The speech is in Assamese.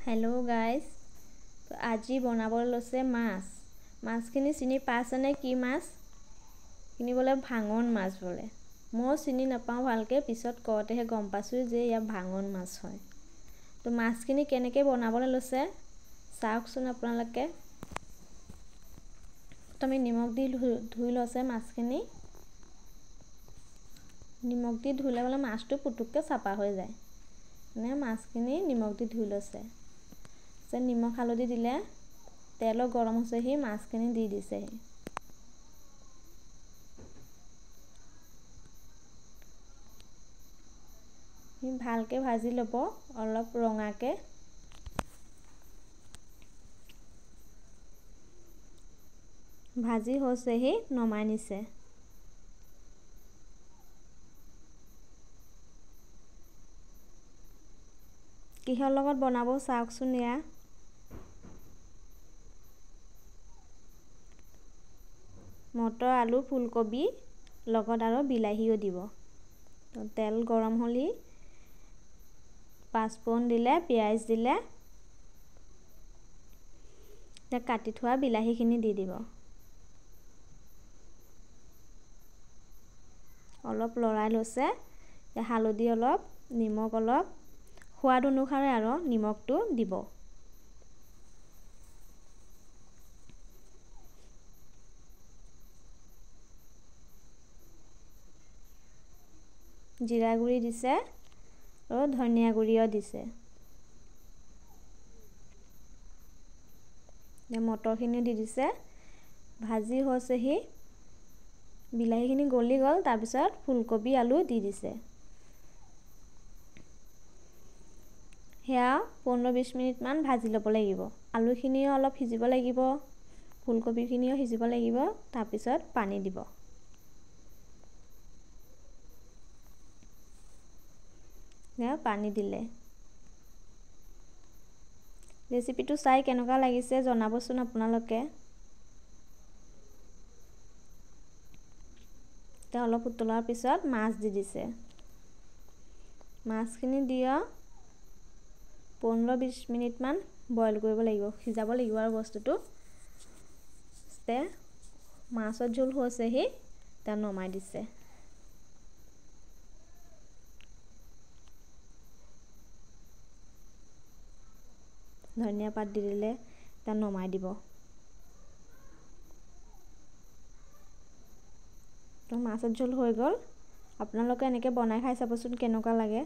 हेलो गाइस तो আজি বনাবলৈ লৈছে মাছ মাছখিনি চিনি পাছনে কি মাছ কিনিবলে ভাঙন মাছ বলে মই চিনি নাপাওঁ ভালকে পিছত কওঁতেহে গম পাইছো যে ইয়া ভাঙন মাছ হয় তো মাছখিনি কেনেকৈ বনাবলৈ লৈছে চাওকচোন আপোনালোকে তুমি নিমখ দি ধুই লৈছে মাছখিনি নিমখ দি ধুলে বলে মাছটো পুতুককে চাপা হৈ যায় মানে মাছখিনি নিমখ দি ধুই লৈছে से निमख हालधि दिले तेल गरम होसेही माछखिनि दी दिसेही भालके भाजी लब अलप रंगाके भाजी होसेही नमाई निसे किहर लगत बनाबो चाওকচোন या मटर आलू फुलकबी लगत आरो बिलाहियो দিব तो तेल गरम हली पाँचफोरन दिले पियाज दिले ता काटि थोৱা बिलाहिखिनि দি দিব অলপ লৰাই লৈছে হালধি অলপ নিমখ অলপ সোৱাদ অনুসাৰে আৰু নিমখটো দিব জিৰা গুৰি দিছে আৰু ধনিয়া গুৰিও দিছে মটৰখিনি দি দিছে ভাজি হৈছেহি বিলাহিখিনি গলি গল তাৰ পিছত ফুলকবি আলু দি দিছে হেয়া 15-20 মিনিট মান ভাজি লব লাগিব আলুখিনিও অলপ সিজিব লাগিব ফুলকবিখিনিও সিজিব লাগিব তাৰ পিছত পানী দিব पानी दिले रेसिपिটো চাই কেনেকুৱা লাগিছে জনাবচোন আপোনালোকে তে অলপ উতলাৰ পিছত মাছ দি দিছে মাছখিনি দিয়া 15-20 মিনিট মান বইল কৰিব লাগিব সিজাব লাগিব আৰু বস্তুটো তে মাছৰ ঝোল হৈছেহি তা নমাই দিছে ধনিয়া পাত দি দিলে তা নমাই দিব তো মাছৰ ঝোল হৈ গল আপোনালোকে এনেকৈ বনাই খাই চাবচোন কেনেকুৱা লাগে